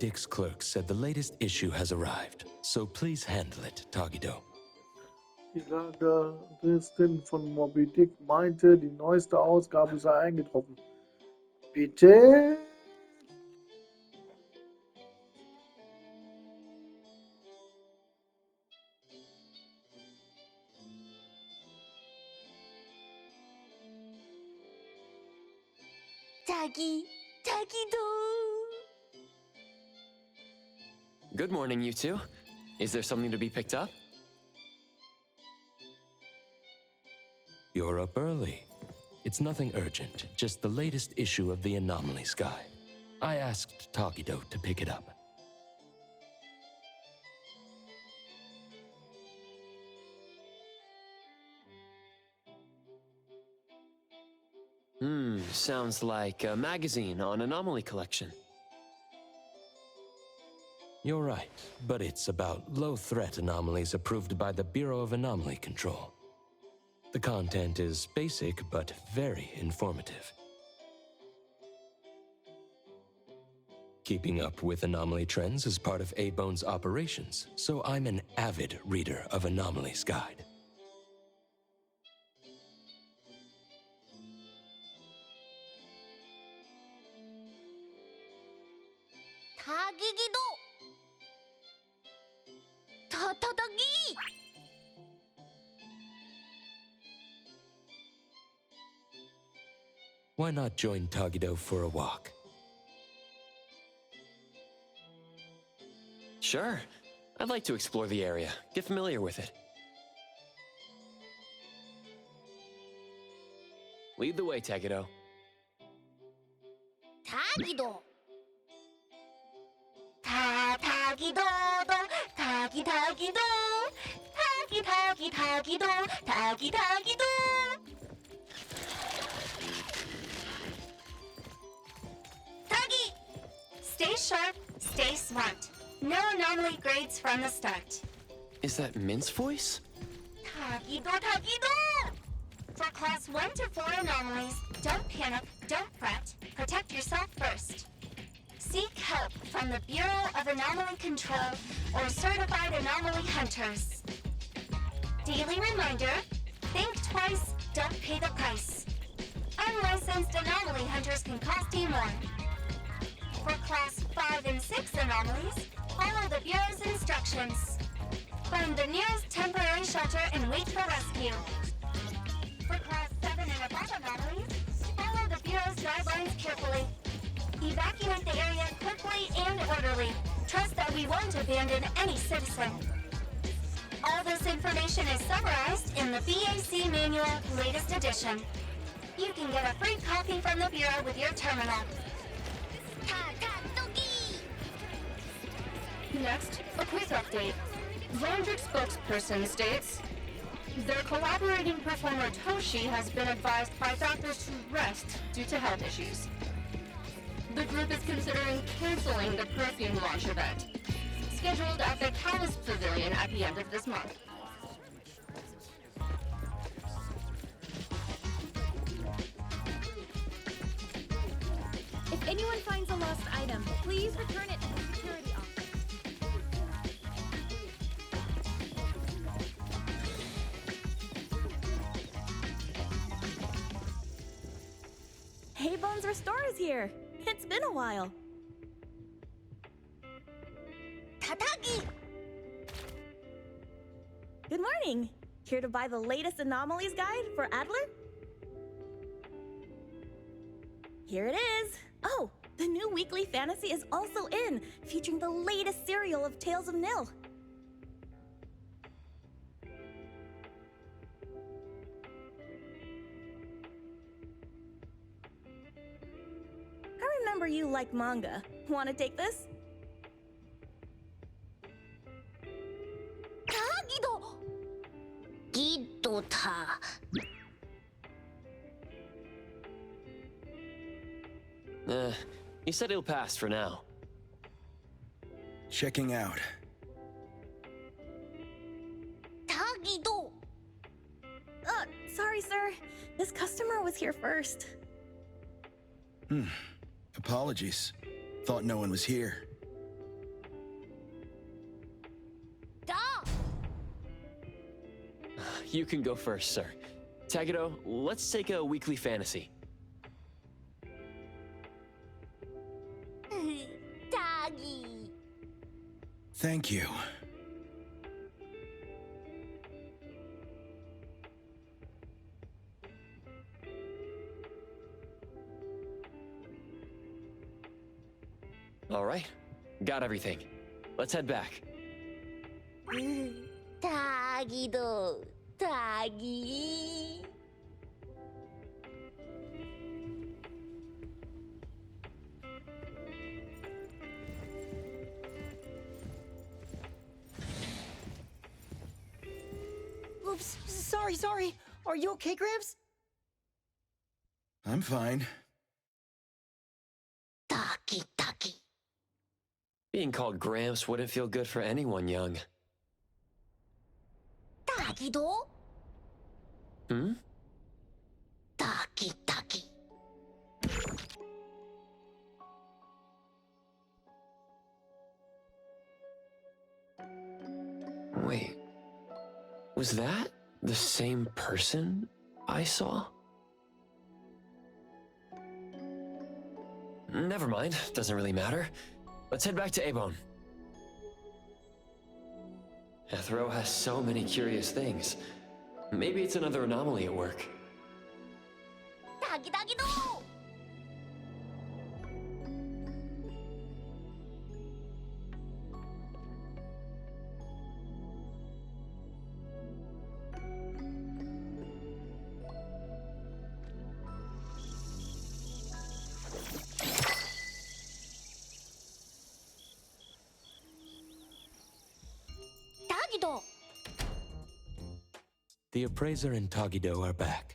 Dick's clerk said the latest issue has arrived, so please handle it, Tagido. Die Lageristin von Moby Dick meinte, die neueste Ausgabe sei eingetroffen. Bitte? Tagido. Good morning, you two. Is there something to be picked up? You're up early. It's nothing urgent, just the latest issue of the Anomalies Guide. I asked Tagido to pick it up. Sounds like a magazine on anomaly collection. You're right, but it's about low-threat anomalies approved by the Bureau of Anomaly Control. The content is basic, but very informative. Keeping up with anomaly trends is part of A-Bone's operations, so I'm an avid reader of Anomalies Guide. Tagido. Tatagi. Why not join Tagido for a walk? Sure. I'd like to explore the area, get familiar with it. Lead the way, Tagido. Tagido. Tagido. Tagido. Tagido. Tagi! Stay sharp, stay smart. No anomaly grades from the start. Is that Mint's voice? Tagido. For class 1 to 4 anomalies, don't panic, don't fret. Protect yourself first. Seek help from the Bureau of Anomaly Control or certified anomaly hunters. Daily reminder, think twice, don't pay the price. Unlicensed anomaly hunters can cost you more. For class 5 and 6 anomalies, follow the Bureau's instructions. Find the nearest temporary shelter and wait for rescue. For class 7 and above anomalies, follow the Bureau's guidelines carefully. Evacuate the area quickly and orderly. Trust that we won't abandon any citizen. All this information is summarized in the BAC Manual, latest edition. You can get a free copy from the Bureau with your terminal. Next, a quick update. Zondric spokesperson states, their collaborating performer Toshi has been advised by doctors to rest due to health issues. The group is considering canceling the perfume launch event, scheduled at the Callus Pavilion at the end of this month. If anyone finds a lost item, please return it to the security office. Hey, Bones Restore is here. It's been a while. Tatagi. Good morning. Here to buy the latest Anomalies Guide for Adler? Here it is. Oh, the new weekly fantasy is also in, featuring the latest serial of Tales of Nil. I remember you like manga. Want to take this? Tagido. Gidota. You said it'll pass for now. Checking out. Tagido. Sorry, sir. This customer was here first. Apologies. Thought no one was here. you can go first, sir. Tagido, let's take a weekly fantasy. Tagi. Thank you. All right, got everything. Let's head back. Tagi도. Tagi. Oops, sorry. Are you okay, Gramps? I'm fine. Tagi. Being called Gramps wouldn't feel good for anyone young. Tagi도. Hmm? Tagi. Wait, was that the same person I saw? Never mind, doesn't really matter. Let's head back to Abon. Ethro has so many curious things. Maybe it's another anomaly at work. Tagi도. Tagido. The appraiser and Tagido are back.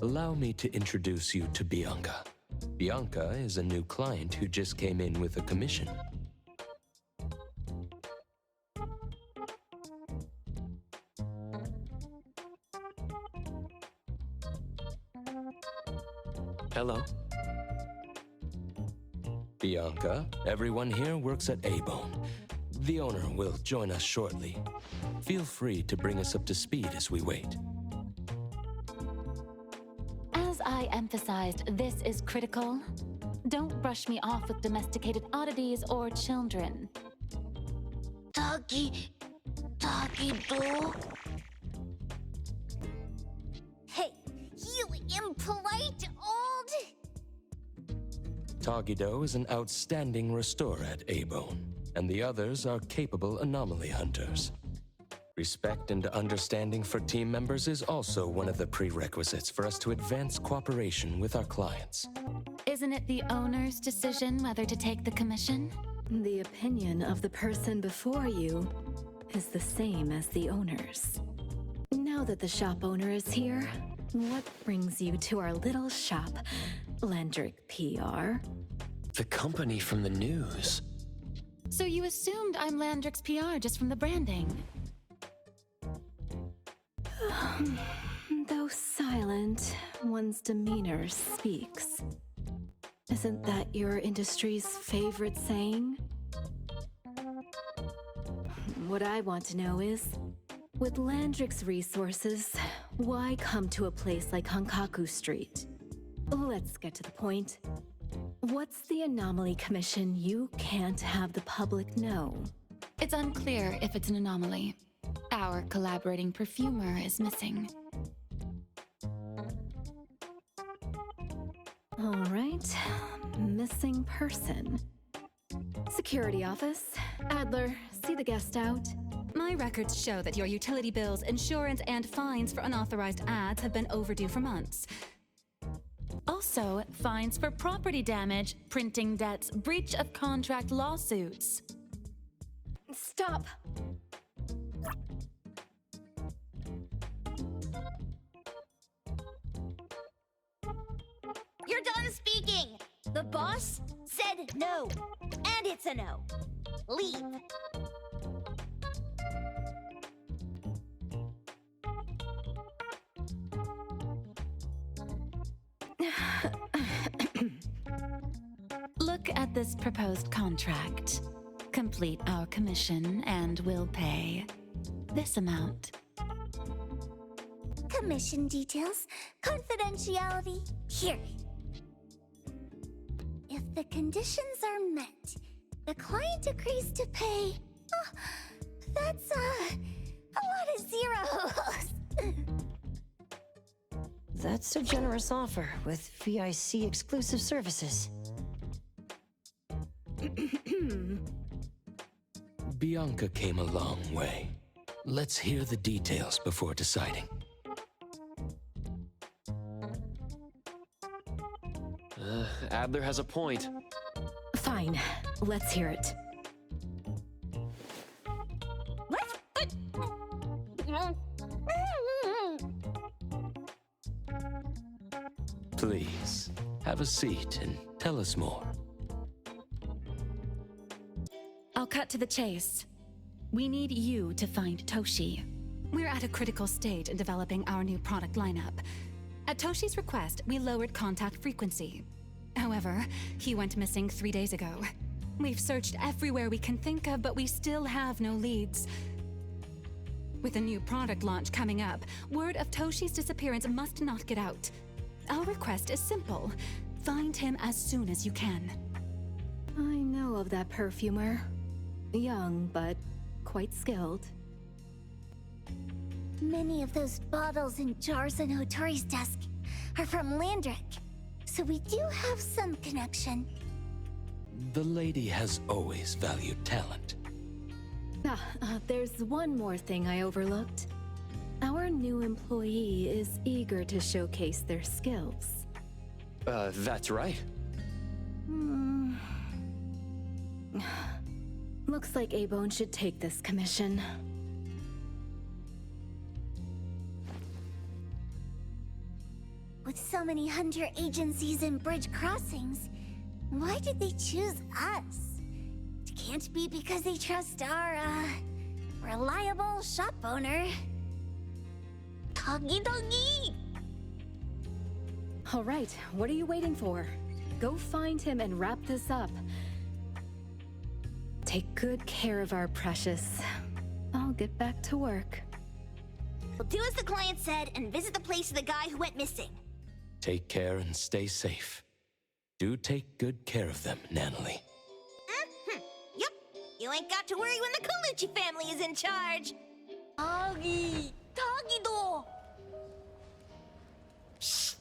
Allow me to introduce you to Bianca. Bianca is a new client who just came in with a commission. Hello. Bianca, everyone here works at Abon. The owner will join us shortly. Feel free to bring us up to speed as we wait. As I emphasized, this is critical. Don't brush me off with domesticated oddities or children. Tagido. Hey, you impolite old. Tagido is an outstanding restorer at Abon, and the others are capable anomaly hunters. Respect and understanding for team members is also one of the prerequisites for us to advance cooperation with our clients. Isn't it the owner's decision whether to take the commission? The opinion of the person before you is the same as the owner's. Now that the shop owner is here, what brings you to our little shop, Landrick PR? The company from the news. So you assumed I'm Landrick's PR just from the branding? Though silent, one's demeanor speaks. Isn't that your industry's favorite saying? What I want to know is, with Landrick's resources, why come to a place like Hankaku Street? Let's get to the point. What's the anomaly commission you can't have the public know? It's unclear if it's an anomaly. Our collaborating perfumer is missing. All right, missing person. Security office. Adler, see the guest out. My records show that your utility bills, insurance, and fines for unauthorized ads have been overdue for months. Also, fines for property damage, printing debts, breach of contract lawsuits. Stop! You're done speaking. The boss said no, and it's a no. Leave. Look at this proposed contract. Complete our commission and we'll pay this amount. mission details, confidentiality. Here. If the conditions are met, the client agrees to pay. Oh, that's a lot of zeros. That's a generous offer with VIC exclusive services. Bianca came a long way. Let's hear the details before deciding. Adler has a point. Fine, let's hear it. Please, have a seat and tell us more. I'll cut to the chase. We need you to find Toshi. We're at a critical stage in developing our new product lineup. At Toshi's request, we lowered contact frequency. However, he went missing 3 days ago. We've searched everywhere we can think of, but we still have no leads. With a new product launch coming up, word of Toshi's disappearance must not get out. Our request is simple. Find him as soon as you can. I know of that perfumer. Young, but quite skilled. Many of those bottles and jars on Hotori's desk are from Landrick, so we do have some connection. The lady has always valued talent. There's one more thing I overlooked. Our new employee is eager to showcase their skills. That's right. Looks like A-Bone should take this commission. With so many hunter agencies and bridge crossings, why did they choose us? It can't be because they trust our, reliable shop owner. Togi. All right, what are you waiting for? Go find him and wrap this up. Take good care of our precious. I'll get back to work. We'll do as the client said and visit the place of the guy who went missing. Take care and stay safe. Do take good care of them, Natalie. Yep. You ain't got to worry when the Colucci family is in charge. Togi-do! Shh.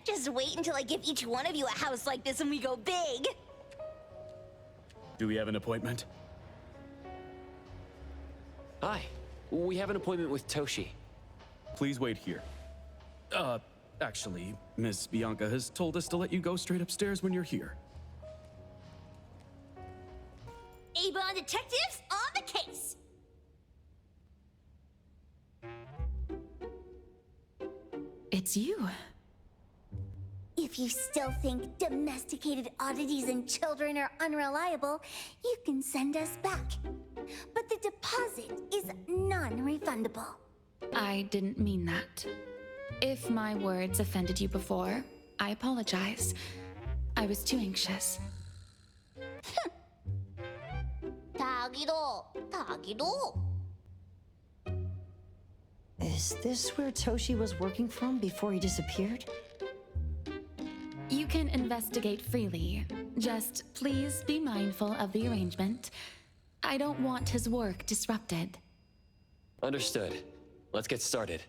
Just wait until I give each one of you a house like this and we go big. Do we have an appointment? Hi. We have an appointment with Toshi. Please wait here. Actually, Miss Bianca has told us to let you go straight upstairs when you're here. A-Bond detectives on the case. It's you. If you still think domesticated oddities and children are unreliable, you can send us back. But the deposit is non-refundable. I didn't mean that. If my words offended you before, I apologize. I was too anxious. Tagido. Is this where Toshi was working from before he disappeared? You can investigate freely. Just please be mindful of the arrangement. I don't want his work disrupted. Understood. Let's get started.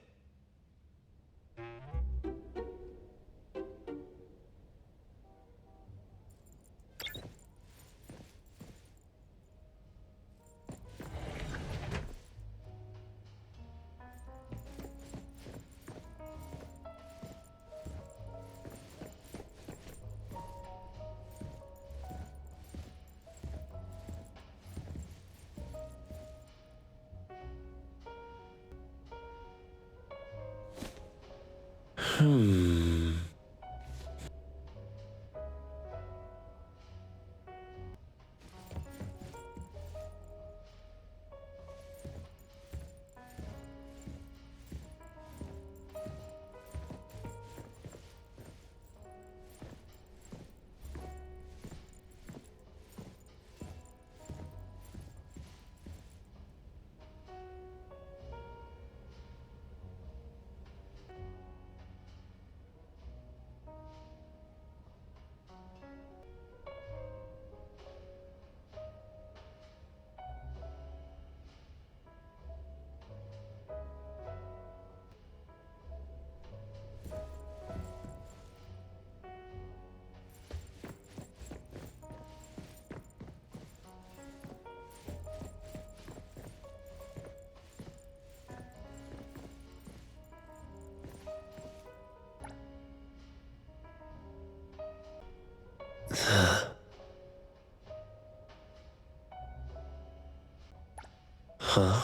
Huh?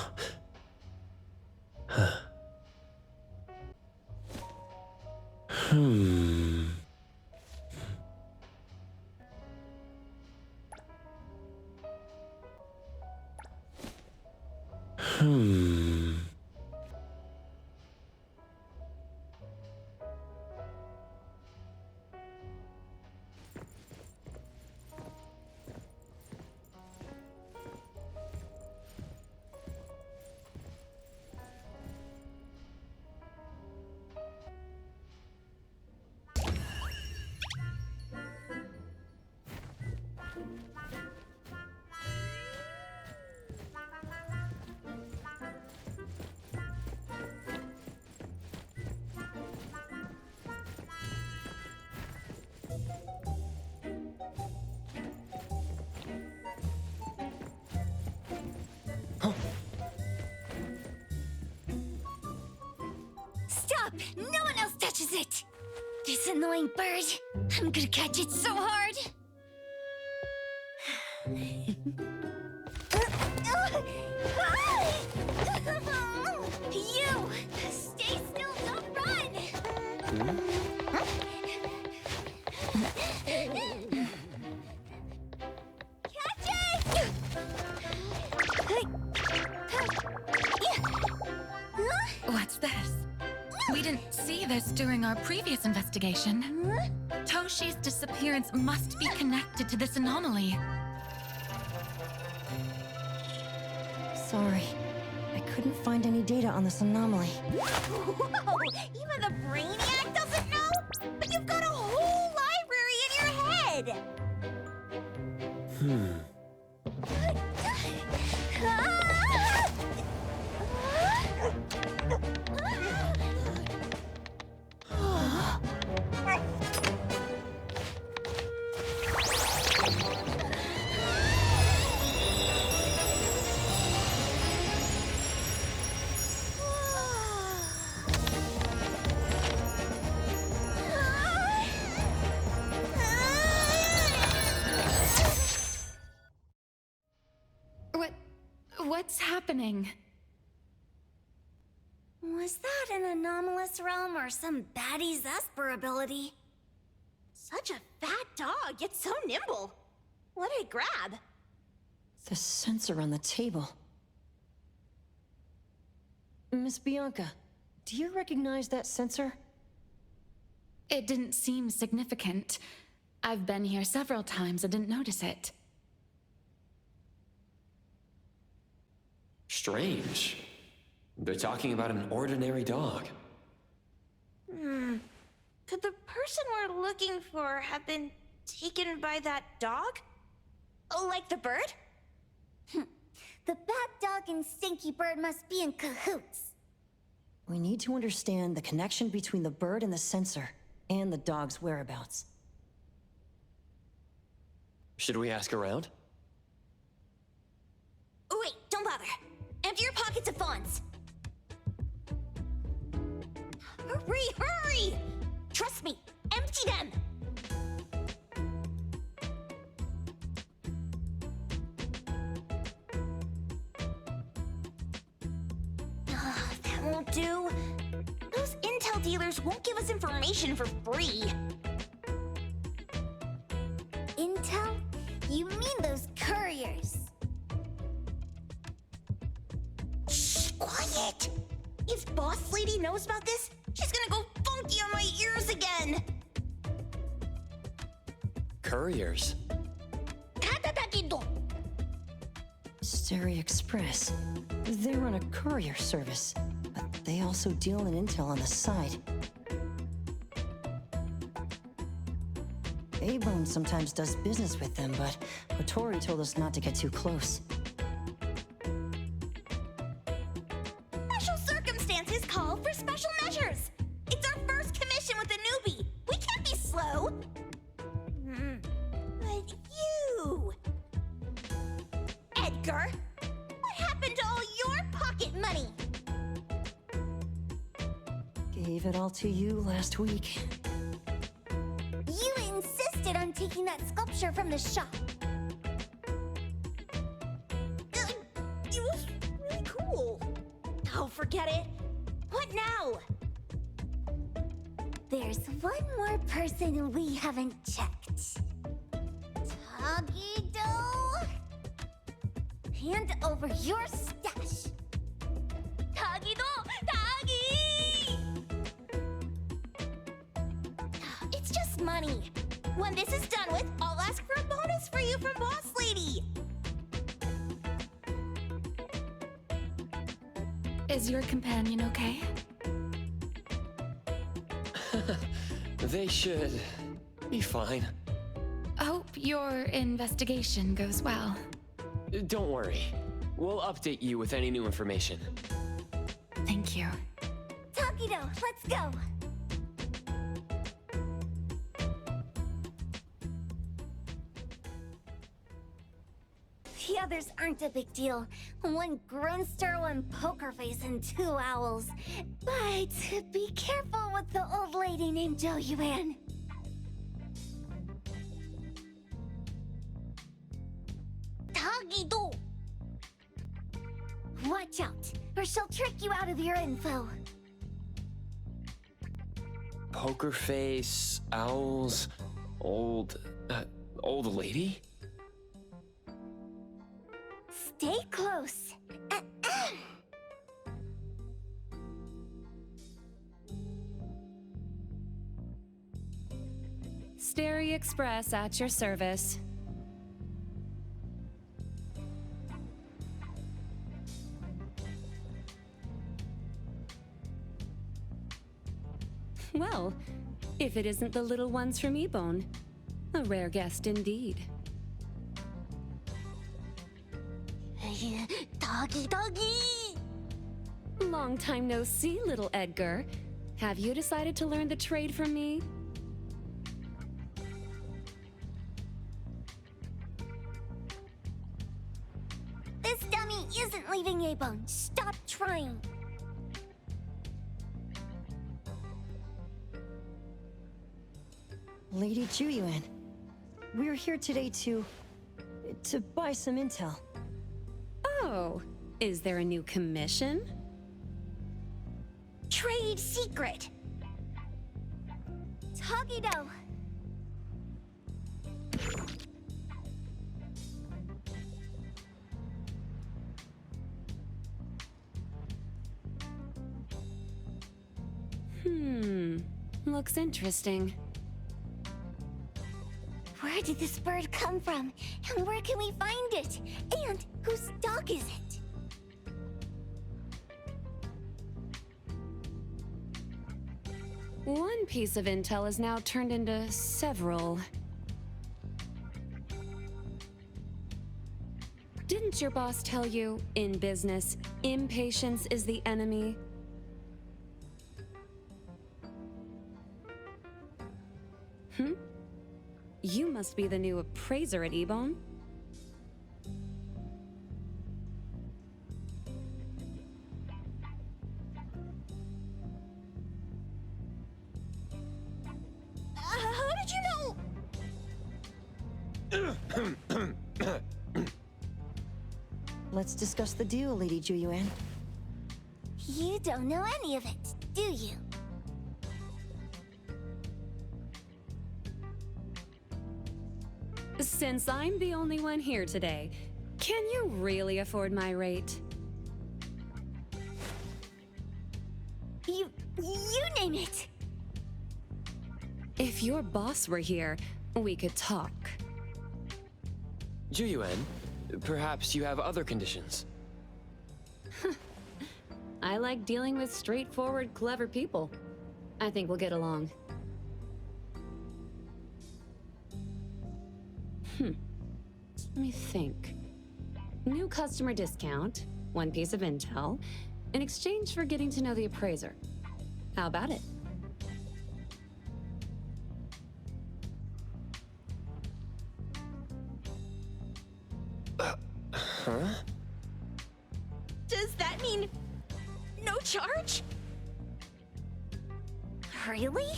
Huh. Hmm. Stop! No one else touches it! This annoying bird. I'm gonna catch it so hard. You! Stay still, don't run! Catch it! What's this? We didn't see this during our previous investigation. Toshi's disappearance must be connected to this anomaly. Sorry. I couldn't find any data on this anomaly. Whoa! Even the brainiac doesn't know? But you've got a whole library in your head! What's happening? Was that an anomalous realm or some baddie Zesper ability? Such a fat dog, yet so nimble. What did it grab? The sensor on the table. Miss Bianca, do you recognize that sensor? It didn't seem significant. I've been here several times and didn't notice it. Strange. They're talking about an ordinary dog. Could the person we're looking for have been taken by that dog? Oh, like the bird? The bad dog and stinky bird must be in cahoots. We need to understand the connection between the bird and the sensor, and the dog's whereabouts. Should we ask around? Oh, wait, don't bother. Empty your pockets of funds. Hurry, hurry! Trust me, empty them! That won't do. Those intel dealers won't give us information for free. Intel? You mean those couriers? Shh, quiet! If Boss Lady knows about this, she's gonna go funky on my ears again! Couriers? Stereo Express. They run a courier service, but they also deal in intel on the side. A-Bone sometimes does business with them, but Otori told us not to get too close. Special circumstances call for special measures! It's our first commission with a newbie! We can't be slow! But you... Edgar, what happened to all your pocket money? Gave it all to you last week. You insisted on taking that sculpture from the shop. It was really forget it. What now? There's one more person we haven't checked. Tagido? Hand over your stash. Tagido! Tagi! It's just money. When this is done with, I'll ask for a bonus for you from Boss Lady. Is your companion okay? They should be fine. Hope your investigation goes well. Don't worry. We'll update you with any new information. Thank you. Tagido, let's go. The others aren't a big deal. One Grunster, one Poker Face, and 2 owls. But be careful with the old lady named Jo Yuan. Tagido! Watch out, or she'll trick you out of your info. Poker face, owls, old lady? Stay close. Sterry Express at your service. Well, if it isn't the little ones from Ebone, a rare guest indeed. Doggy! Long time no see, little Edgar. Have you decided to learn the trade from me? This dummy isn't leaving Ebone. Stop trying. Lady Juyuan, we're here today to buy some intel. Oh, is there a new commission? Trade secret. Tagido. Looks interesting. Where did this bird come from? And where can we find it? And whose dog is it? One piece of intel is now turned into several. Didn't your boss tell you, in business, impatience is the enemy? You must be the new appraiser at Ebone. How did you know? Let's discuss the deal, Lady Juyuan. You don't know any of it, do you? Since I'm the only one here today, can you really afford my rate? You name it. If your boss were here, we could talk. Juyuan, perhaps you have other conditions. I like dealing with straightforward, clever people. I think we'll get along. Let me think. New customer discount, one piece of intel, in exchange for getting to know the appraiser. How about it? Huh? Does that mean no charge? Really?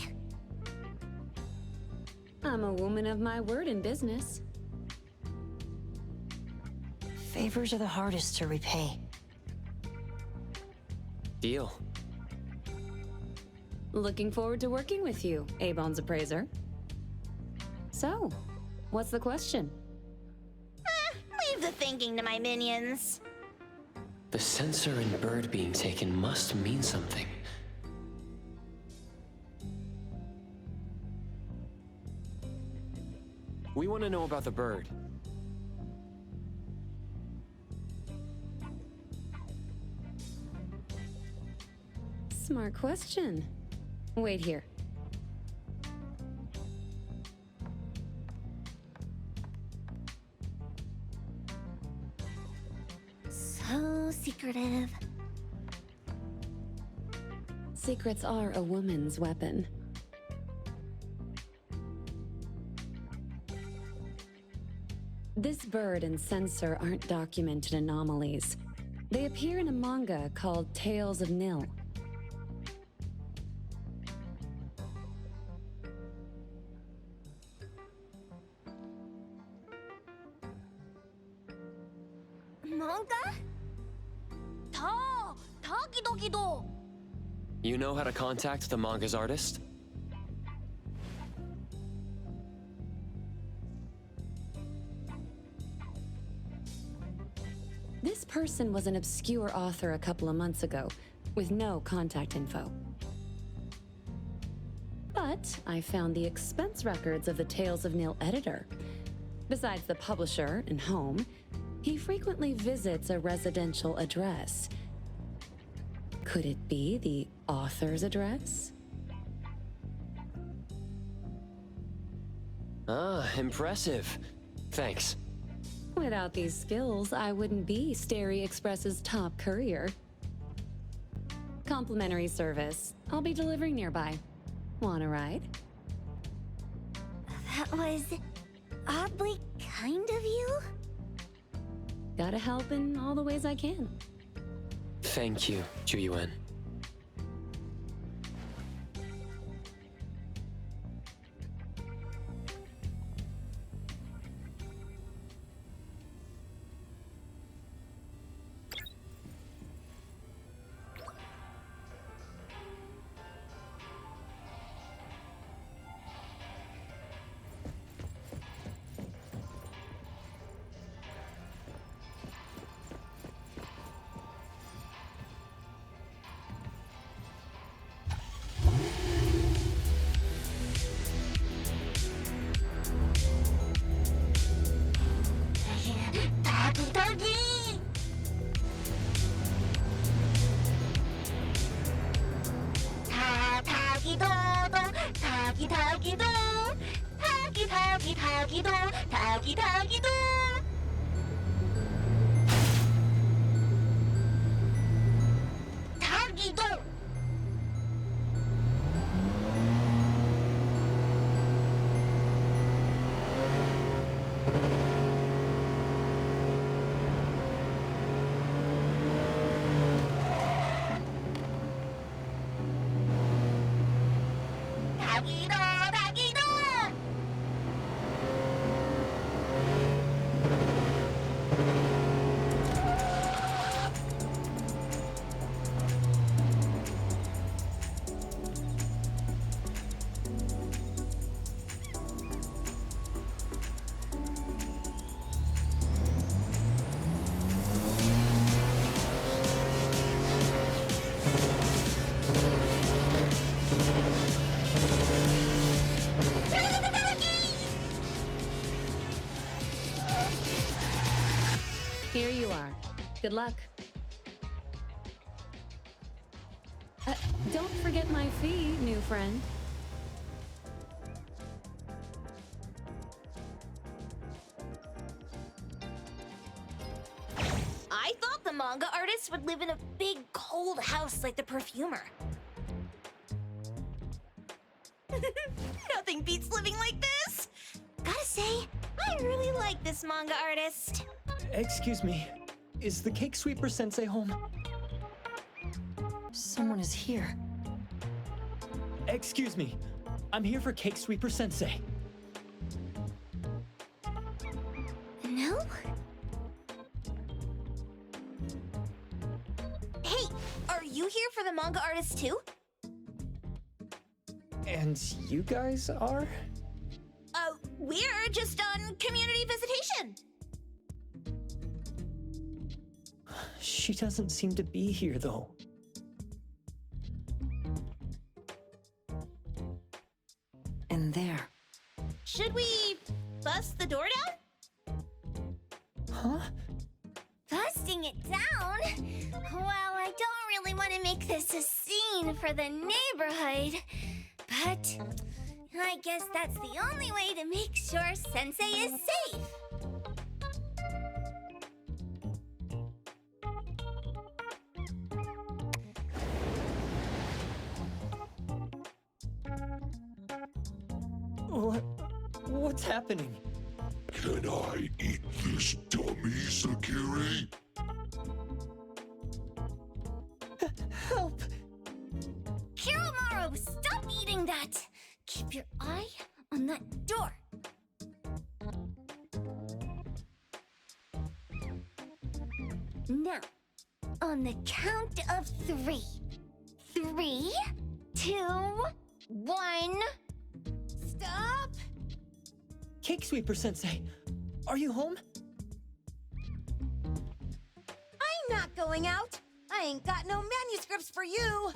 I'm a woman of my word in business. Favors are the hardest to repay. Deal. Looking forward to working with you, A-Bone's appraiser. So, what's the question? Leave the thinking to my minions. The sensor and bird being taken must mean something. We want to know about the bird. Smart question. Wait here. So secretive. Secrets are a woman's weapon. This bird and sensor aren't documented anomalies. They appear in a manga called Tales of Nil. Manga? Takidokido! You know how to contact the manga's artist? This person was an obscure author a couple of months ago, with no contact info. But I found the expense records of the Tales of Nil editor. Besides the publisher and home, he frequently visits a residential address. Could it be the author's address? Ah, impressive. Thanks. Without these skills, I wouldn't be Stary Express's top courier. Complimentary service. I'll be delivering nearby. Want a ride? That was oddly kind of you? Gotta help in all the ways I can. Thank you, Juyuan. Here you are. Good luck. Don't forget my fee, new friend. I thought the manga artist would live in a big, cold house like the perfumer. Nothing beats living like this! Gotta say, I really like this manga artist. Excuse me, is the Cake Sweeper Sensei home? Someone is here. Excuse me, I'm here for Cake Sweeper Sensei. No? Hey, are you you here for the manga artist too? And you guys are? We're just on community visitation. She doesn't seem to be here, though. And there. Should we bust the door down? Huh? Busting it down? Well, I don't really want to make this a scene for the neighborhood, but I guess that's the only way to make sure Sensei is safe. What's happening? Can I eat this dummy, Sakiri? Help! Kiromaru, stop eating that! Keep your eye on that door. Now, on the count of 3. 3, 2, 1... Stop! Cake Sweeper Sensei, are you home? I'm not going out. I ain't got no manuscripts for you.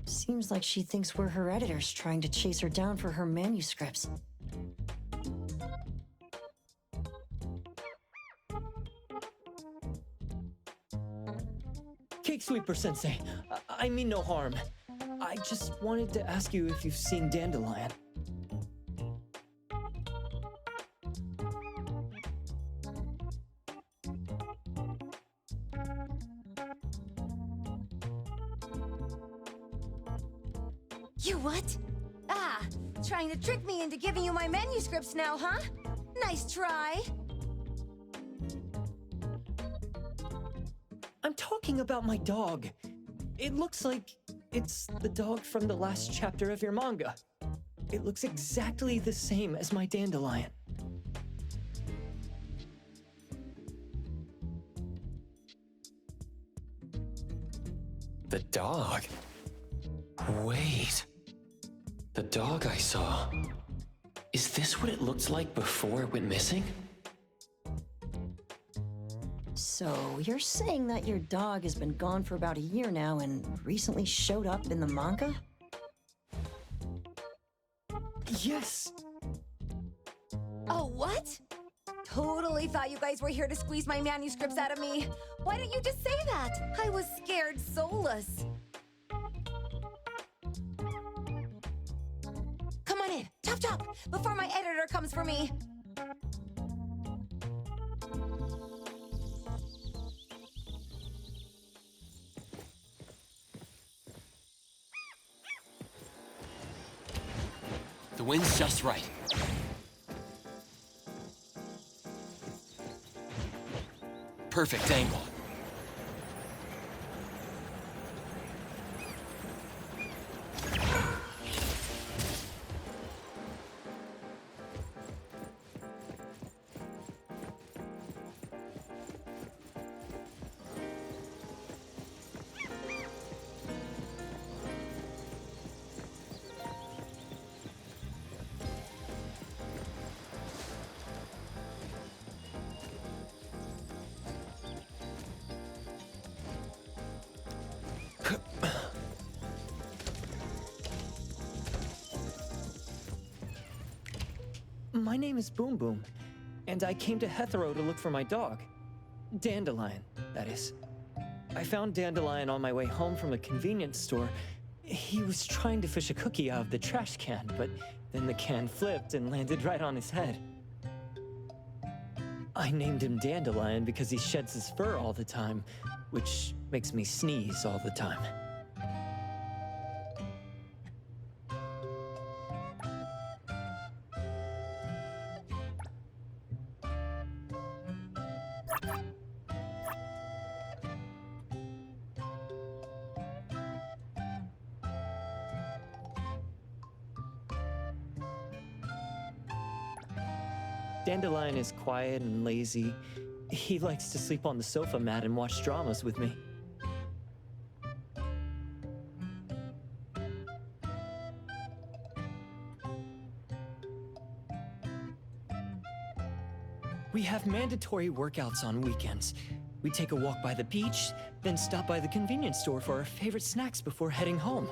Seems like she thinks we're her editors trying to chase her down for her manuscripts. Cake Sweeper Sensei, I mean no harm. I just wanted to ask you if you've seen Dandelion. You what? Ah, trying to trick me into giving you my manuscripts now, huh? Nice try. I'm talking about my dog. It looks like it's the dog from the last chapter of your manga. It looks exactly the same as my Dandelion. The dog? Wait. The dog I saw. Is this what it looked like before it went missing? So, you're saying that your dog has been gone for about a year now and recently showed up in the manga? Yes! Oh, what? Totally thought you guys were here to squeeze my manuscripts out of me. Why didn't you just say that? I was scared soulless. Come on in, chop chop, before my editor comes for me. The wind's just right. Perfect angle. My name is Boom Boom, and I came to Hethero to look for my dog. Dandelion, that is. I found Dandelion on my way home from the convenience store. He was trying to fish a cookie out of the trash can, but then the can flipped and landed right on his head. I named him Dandelion because he sheds his fur all the time, which makes me sneeze all the time. Dandelion is quiet and lazy. He likes to sleep on the sofa mat and watch dramas with me. We have mandatory workouts on weekends. We take a walk by the beach, then stop by the convenience store for our favorite snacks before heading home.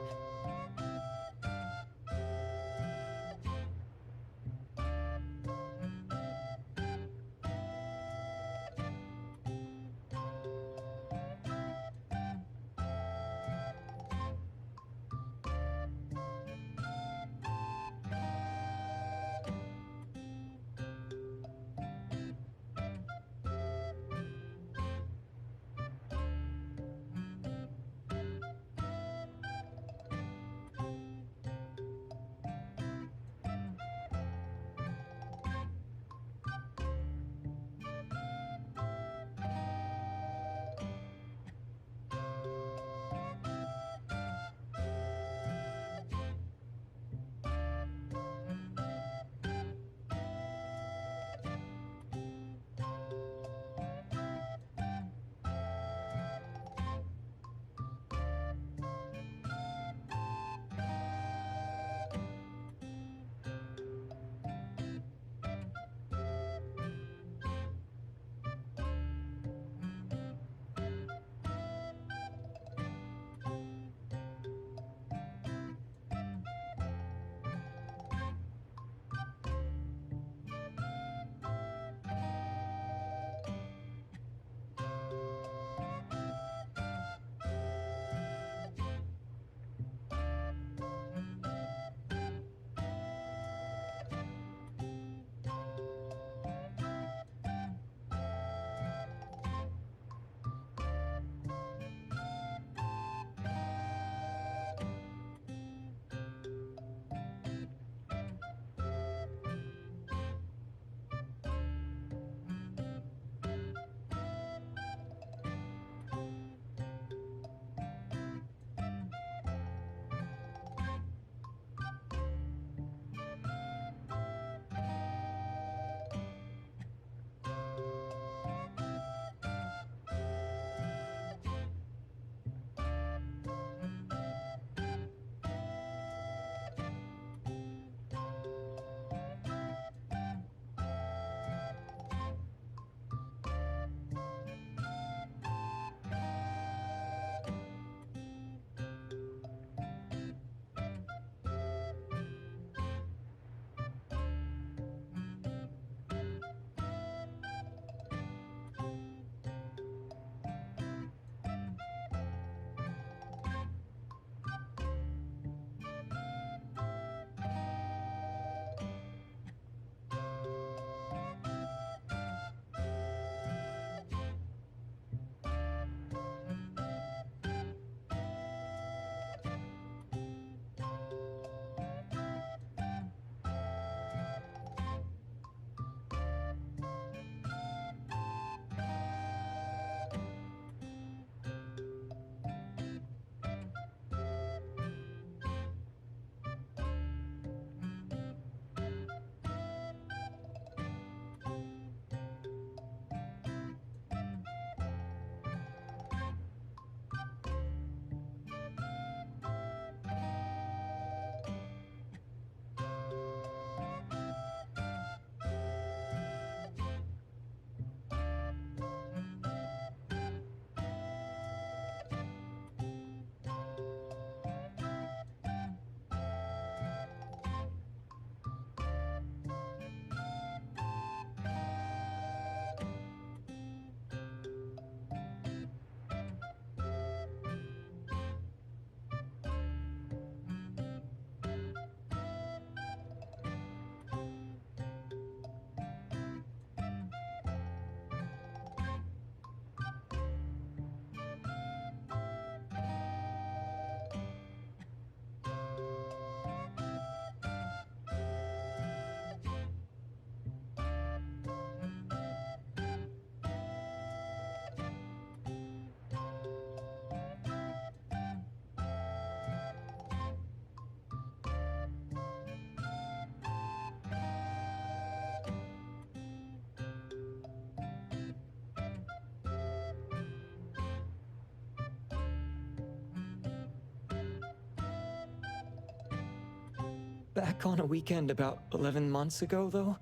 Back on a weekend about 11 months ago, though,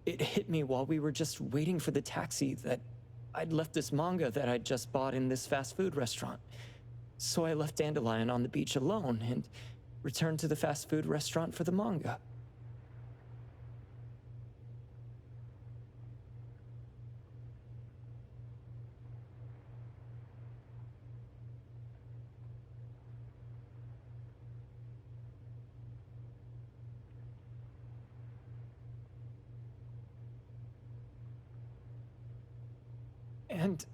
It hit me while we were just waiting for the taxi that I'd left this manga that I'd just bought in this fast food restaurant. So I left Dandelion on the beach alone and returned to the fast food restaurant for the manga. And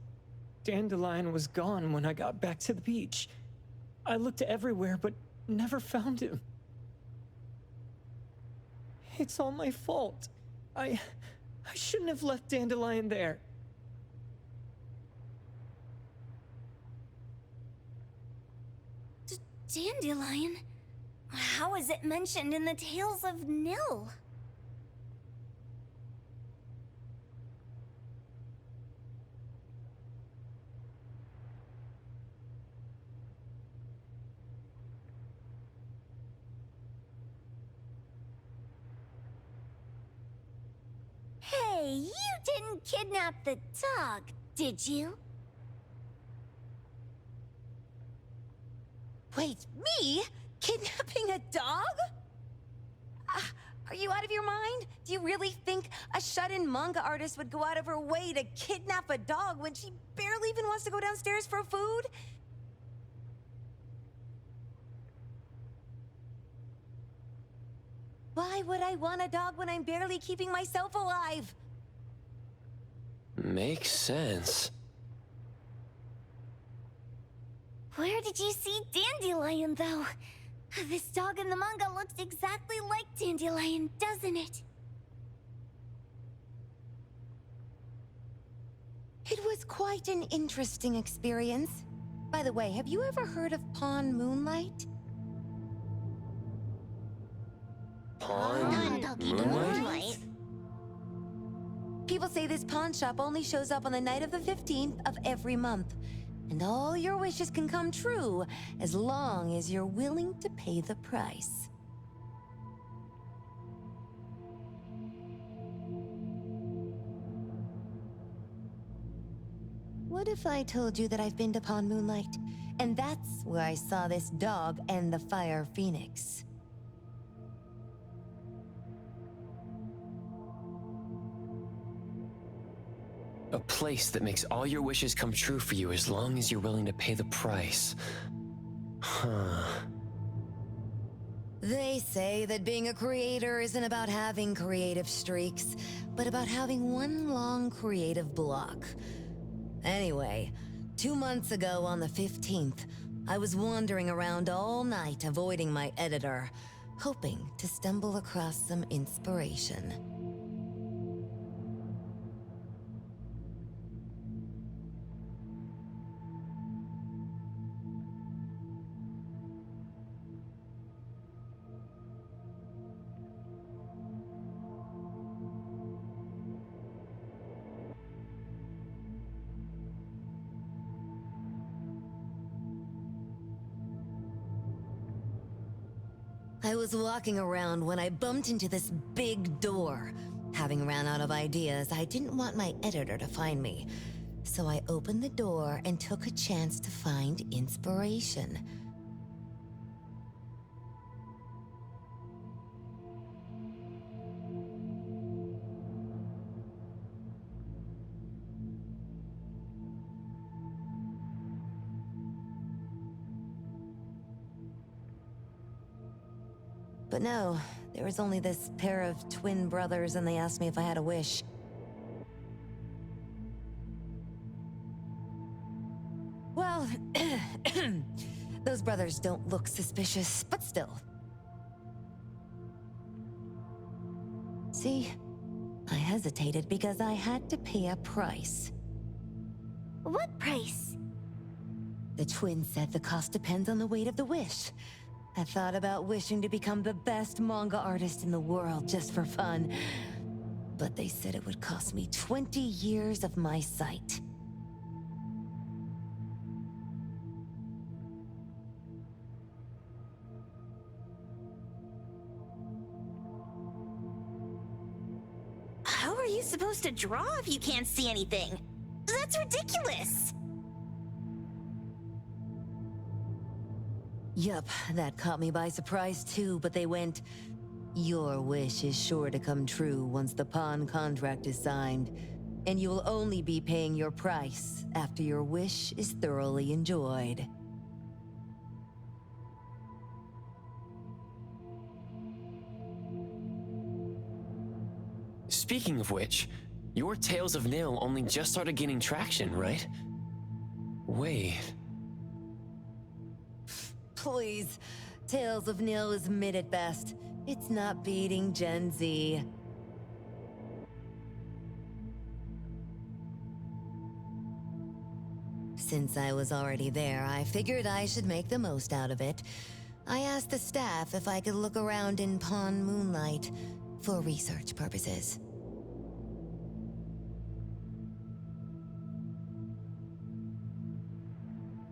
Dandelion was gone when I got back to the beach. I looked everywhere, but never found him. It's all my fault. I shouldn't have left Dandelion there. Dandelion? How is it mentioned in the Tales of Nil? Hey, you didn't kidnap the dog, did you? Wait, me? Kidnapping a dog? Are you out of your mind? Do you really think a shut-in manga artist would go out of her way to kidnap a dog when she barely even wants to go downstairs for food? Why would I want a dog when I'm barely keeping myself alive? Makes sense. Where did you see Dandelion, though? This dog in the manga looks exactly like Dandelion, doesn't it? It was quite an interesting experience. By the way, have you ever heard of Pawn Moonlight? Pawn Moonlight? People say this pawn shop only shows up on the night of the 15th of every month. And all your wishes can come true as long as you're willing to pay the price. What if I told you that I've been to Pawn Moonlight? And that's where I saw this dog and the Fire Phoenix. A place that makes all your wishes come true for you as long as you're willing to pay the price. Huh. They say that being a creator isn't about having creative streaks, but about having one long creative block. Anyway, 2 months ago on the 15th, I was wandering around all night avoiding my editor, hoping to stumble across some inspiration. I was walking around when I bumped into this big door. Having ran out of ideas, I didn't want my editor to find me. So I opened the door and took a chance to find inspiration. But no, there was only this pair of twin brothers and they asked me if I had a wish. Well, those brothers don't look suspicious, but still. See, I hesitated because I had to pay a price. What price? The twins said the cost depends on the weight of the wish. I thought about wishing to become the best manga artist in the world just for fun. But they said it would cost me 20 years of my sight. How are you supposed to draw if you can't see anything? That's ridiculous! Yup, that caught me by surprise too, but they went, "Your wish is sure to come true once the pawn contract is signed, and you will only be paying your price after your wish is thoroughly enjoyed." Speaking of which, your Tales of Nil only just started gaining traction, right? Wait. Please, Tales of Nil is mid at best. It's not beating Gen Z. Since I was already there, I figured I should make the most out of it. I asked the staff if I could look around in Pawn Moonlight for research purposes.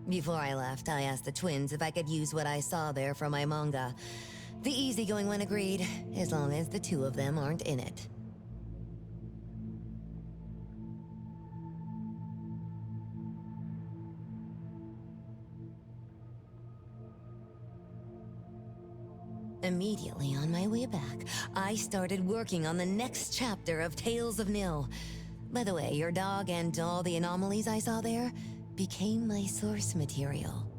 Before I left, I asked the twins if I could use what I saw there for my manga. The easygoing one agreed, as long as the two of them aren't in it. Immediately on my way back, I started working on the next chapter of Tales of Nil. By the way, your dog and all the anomalies I saw there became my source material.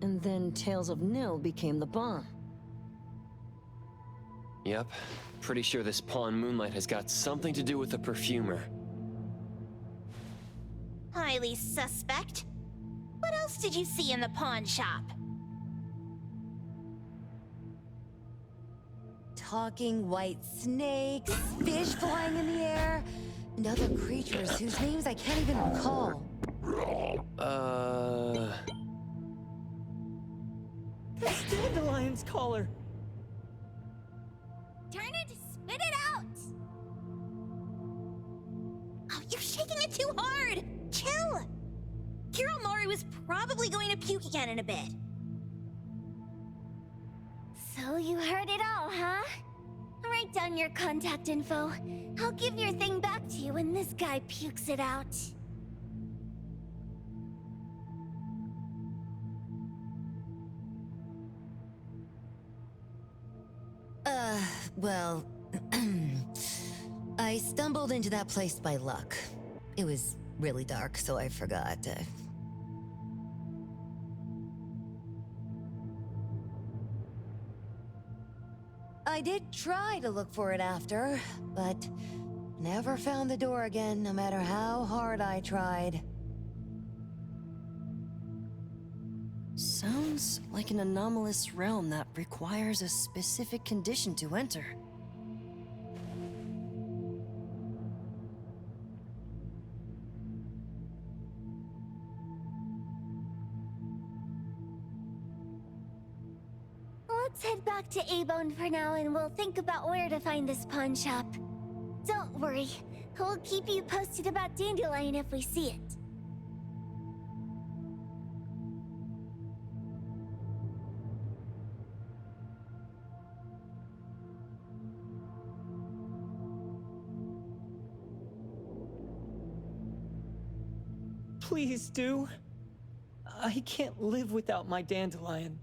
And then Tales of Nil became the bomb. Yep. Pretty sure this Pawn Moonlight has got something to do with the perfumer. Highly suspect. What else did you see in the pawn shop? Talking white snakes, fish flying in the air, and other creatures whose names I can't even recall. That's Dandelion's collar! Turn it, spit it out! Oh, you're shaking it too hard! Chill! Kiromori was probably going to puke again in a bit. So you heard it all, huh? Write down your contact info. I'll give your thing back to you when this guy pukes it out. Well, I stumbled into that place by luck. It was really dark, so I forgot. I did try to look for it after, but never found the door again, no matter how hard I tried. Sounds like an anomalous realm that requires a specific condition to enter. Let's head back to A-Bone for now and we'll think about where to find this pawn shop. Don't worry, we'll keep you posted about Dandelion if we see it. Please do. I can't live without my Dandelion.